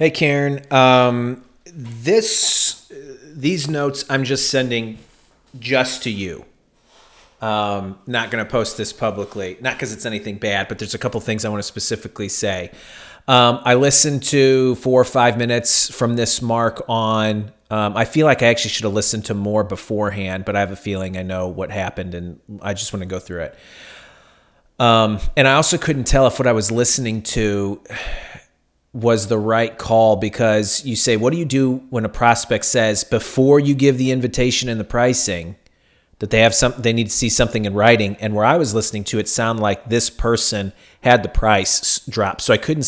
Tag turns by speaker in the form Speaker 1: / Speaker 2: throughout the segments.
Speaker 1: Hey, Karen. These notes I'm just sending just to you. Not going to post this publicly, not because it's anything bad, but there's a couple things I want to specifically say. I listened to 4 or 5 minutes from this mark on. I feel like I actually should have listened to more beforehand, but I have a feeling I know what happened, and I just want to go through it. And I also couldn't tell if what I was listening to was the right call, because you say, what do you do when a prospect says before you give the invitation and the pricing that they need to see something in writing? And where I was listening to it sound like this person had the price drop. So I couldn't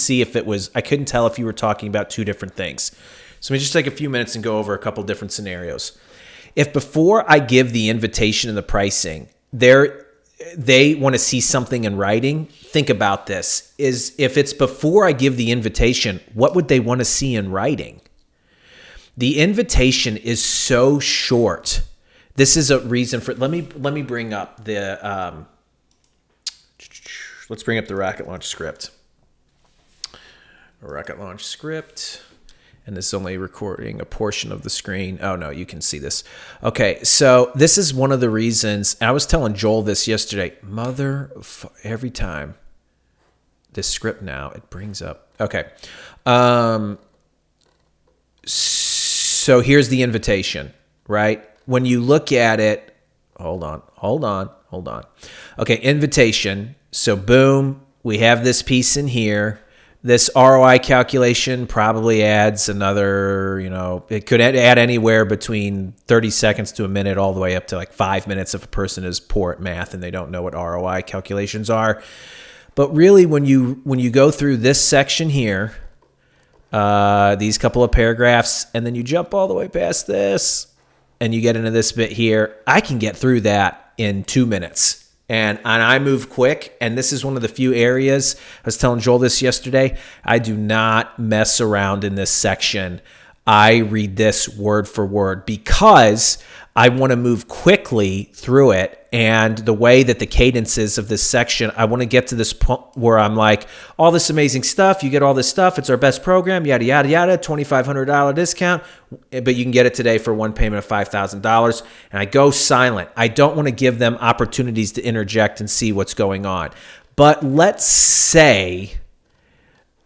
Speaker 1: tell if you were talking about two different things. So let me just take a few minutes and go over a couple different scenarios. If before I give the invitation and the pricing, they want to see something in writing, think about this. If it's before I give the invitation, what would they want to see in writing? The invitation is so short. This is a reason for, let me bring up let's bring up the Rocket Launch script. And this is only recording a portion of the screen. Oh, no, you can see this. Okay, so this is one of the reasons. I was telling Joel this yesterday. Every time this script now, it brings up. Okay. So here's the invitation, right? When you look at it, hold on. Okay, invitation. So boom, we have this piece in here. This ROI calculation probably adds another, it could add anywhere between 30 seconds to a minute all the way up to like 5 minutes if a person is poor at math and they don't know what ROI calculations are. But really, when you go through this section here, these couple of paragraphs, and then you jump all the way past this and you get into this bit here, I can get through that in 2 minutes. And I move quick, and this is one of the few areas, I was telling Joel this yesterday, I do not mess around in this section. I read this word for word because I want to move quickly through it. And the way that the cadence is of this section, I want to get to this point where I'm like, all this amazing stuff, you get all this stuff, it's our best program, yada, yada, yada, $2,500 discount, but you can get it today for one payment of $5,000. And I go silent. I don't want to give them opportunities to interject and see what's going on. But let's say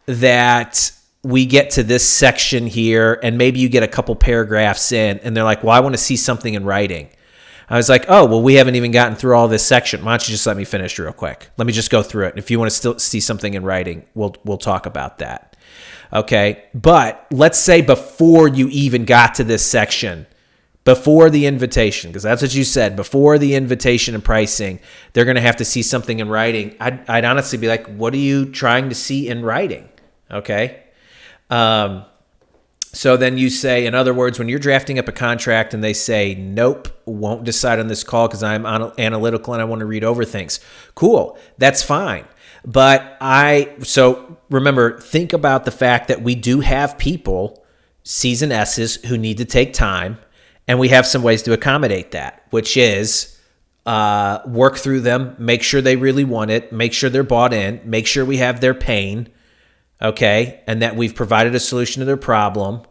Speaker 1: that we get to this section here, and maybe you get a couple paragraphs in, and they're like, well, I want to see something in writing. I was like, oh, well, we haven't even gotten through all this section. Why don't you just let me finish real quick? Let me just go through it. If you want to still see something in writing, we'll talk about that. Okay, but let's say before you even got to this section, before the invitation, because that's what you said, before the invitation and pricing, they're going to have to see something in writing. I'd honestly be like, what are you trying to see in writing? Okay. So then you say, in other words, when you're drafting up a contract and they say, nope, won't decide on this call because I'm analytical and I want to read over things. Cool. That's fine. But so remember, think about the fact that we do have people, C's and S's, who need to take time. And we have some ways to accommodate that, which is work through them, make sure they really want it, make sure they're bought in, make sure we have their pain. Okay, and that we've provided a solution to their problem.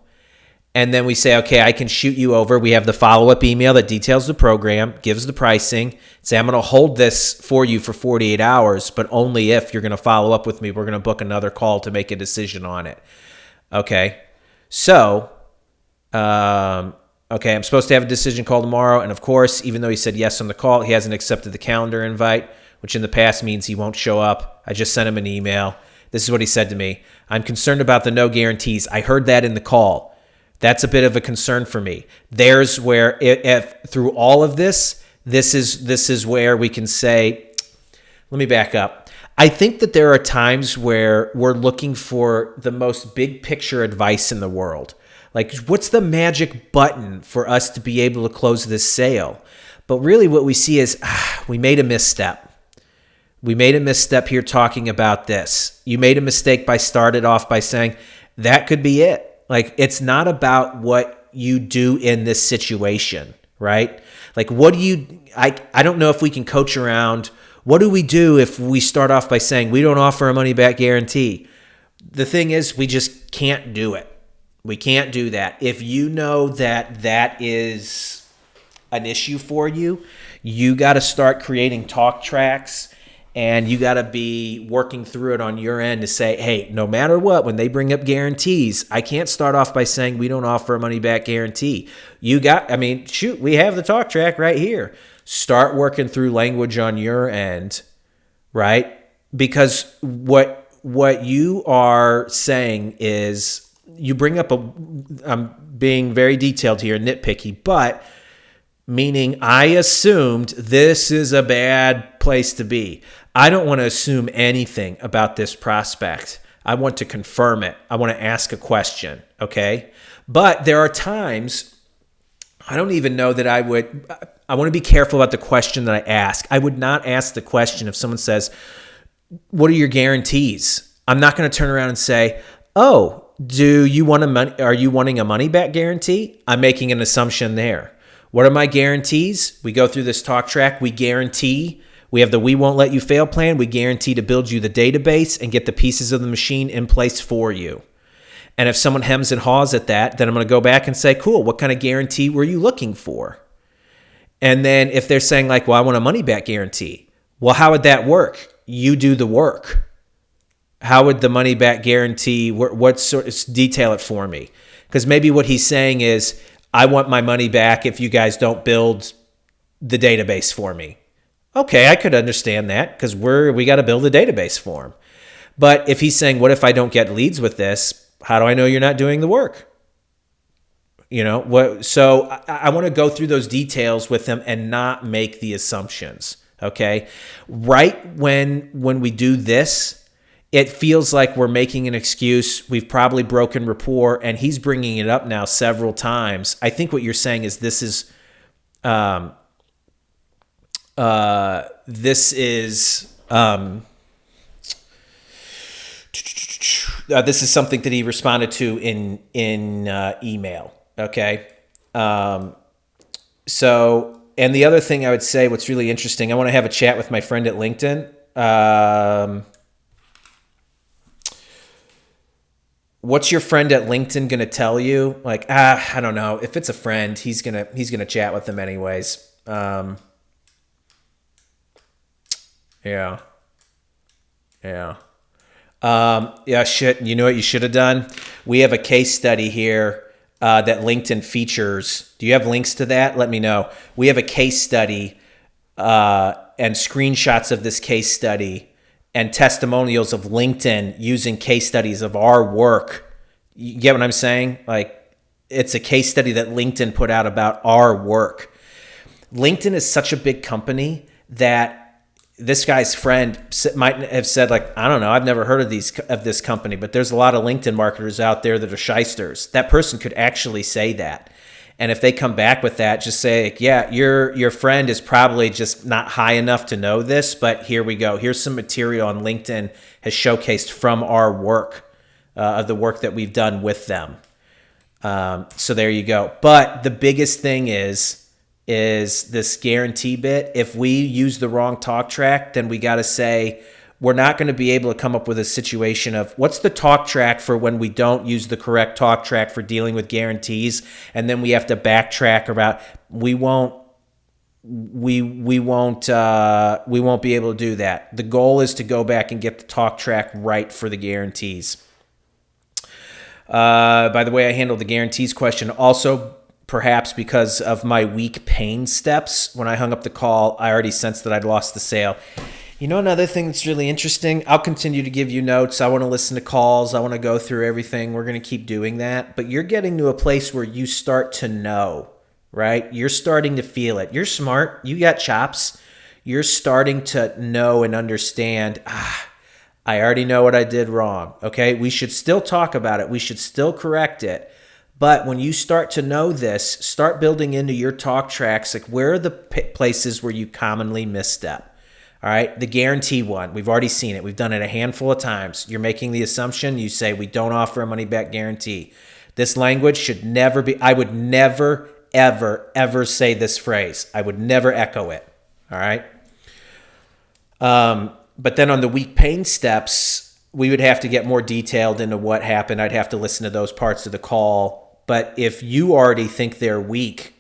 Speaker 1: And then we say, okay, I can shoot you over. We have the follow-up email that details the program, gives the pricing. Say, I'm going to hold this for you for 48 hours, but only if you're going to follow up with me. We're going to book another call to make a decision on it. Okay, so, I'm supposed to have a decision call tomorrow. And of course, even though he said yes on the call, he hasn't accepted the calendar invite, which in the past means he won't show up. I just sent him an email. This is what he said to me. I'm concerned about the no guarantees. I heard that in the call. That's a bit of a concern for me. There's where, if through all of this is where we can say, let me back up. I think that there are times where we're looking for the most big picture advice in the world. Like, what's the magic button for us to be able to close this sale? But really what we see is, we made a misstep. We made a misstep here talking about this. You made a mistake by starting off by saying that could be it. Like, it's not about what you do in this situation, right? Like, what do you, I don't know if we can coach around. What do we do if we start off by saying we don't offer a money back guarantee? the thing is, we just can't do it. We can't do that. If you know that that is an issue for you, you got to start creating talk tracks, and you got to be working through it on your end to say, hey, no matter what, when they bring up guarantees, I can't start off by saying we don't offer a money back guarantee. We have the talk track right here. Start working through language on your end, right? Because what you are saying is, you bring up I'm being very detailed here, nitpicky, but meaning I assumed this is a bad place to be. I don't want to assume anything about this prospect. I want to confirm it. I want to ask a question, okay? But there are times I don't even know that I want to be careful about the question that I ask. I would not ask the question if someone says, what are your guarantees? I'm not going to turn around and say, oh, are you wanting a money back guarantee? I'm making an assumption there. What are my guarantees? We go through this talk track. We guarantee. We have the We Won't Let You Fail plan. We guarantee to build you the database and get the pieces of the machine in place for you. And if someone hems and haws at that, then I'm going to go back and say, cool, what kind of guarantee were you looking for? And then if they're saying like, well, I want a money back guarantee. Well, how would that work? You do the work. How would the money back guarantee, what sort of, detail it for me? Because maybe what he's saying is, I want my money back if you guys don't build the database for me. Okay, I could understand that because we got to build a database for him. But if he's saying, what if I don't get leads with this? How do I know you're not doing the work? So I want to go through those details with them and not make the assumptions. Okay. Right when we do this, it feels like we're making an excuse. We've probably broken rapport, and he's bringing it up now several times. I think what you're saying is this is something that he responded to in email. Okay. So, and the other thing I would say, what's really interesting, I want to have a chat with my friend at LinkedIn. What's your friend at LinkedIn going to tell you? Like, I don't know. If it's a friend, he's going to chat with them anyways. Yeah. Shit. You know what you should have done? We have a case study here that LinkedIn features. Do you have links to that? Let me know. We have a case study and screenshots of this case study and testimonials of LinkedIn using case studies of our work. You get what I'm saying? Like, it's a case study that LinkedIn put out about our work. LinkedIn is such a big company that this guy's friend might have said, like, I don't know, I've never heard of this company, but there's a lot of LinkedIn marketers out there that are shysters. That person could actually say that. And if they come back with that, just say, like, yeah, your friend is probably just not high enough to know this, but here we go. Here's some material on LinkedIn has showcased from our work, of the work that we've done with them. So there you go. But the biggest thing is this guarantee bit. If we use the wrong talk track, then we got to say, we're not going to be able to come up with a situation of what's the talk track for when we don't use the correct talk track for dealing with guarantees. And then we have to backtrack about, we won't be able to do that. The goal is to go back and get the talk track right for the guarantees. By the way, I handled the guarantees question also, perhaps because of my weak pain steps. When I hung up the call, I already sensed that I'd lost the sale. You know, another thing that's really interesting, I'll continue to give you notes. I want to listen to calls. I want to go through everything. We're going to keep doing that. But you're getting to a place where you start to know, right? You're starting to feel it. You're smart. You got chops. You're starting to know and understand, I already know what I did wrong. Okay, we should still talk about it. We should still correct it. But when you start to know this, start building into your talk tracks, like, where are the places where you commonly misstep? All right, the guarantee one, we've already seen it. We've done it a handful of times. You're making the assumption, you say, we don't offer a money-back guarantee. This language should never be, I would never, ever, ever say this phrase. I would never echo it, all right? But then on the weak pain steps, we would have to get more detailed into what happened. I'd have to listen to those parts of the call. But if you already think they're weak,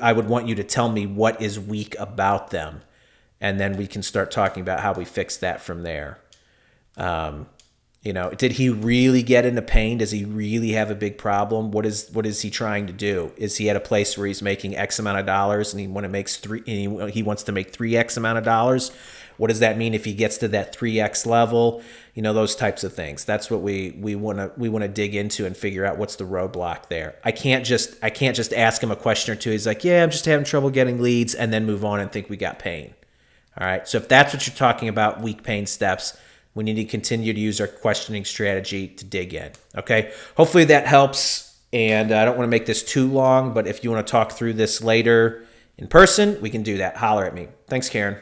Speaker 1: I would want you to tell me what is weak about them. And then we can start talking about how we fix that from there. Did he really get into pain? Does he really have a big problem? What is he trying to do? Is he at a place where he's making X amount of dollars and he wants to make 3X amount of dollars? What does that mean if he gets to that 3X level? Those types of things. That's what we want to dig into and figure out what's the roadblock there. I can't just ask him a question or two. He's like, yeah, I'm just having trouble getting leads, and then move on and think we got pain. All right. So if that's what you're talking about, weak pain steps, we need to continue to use our questioning strategy to dig in. Okay. Hopefully that helps. And I don't want to make this too long, but if you want to talk through this later in person, we can do that. Holler at me. Thanks, Karen.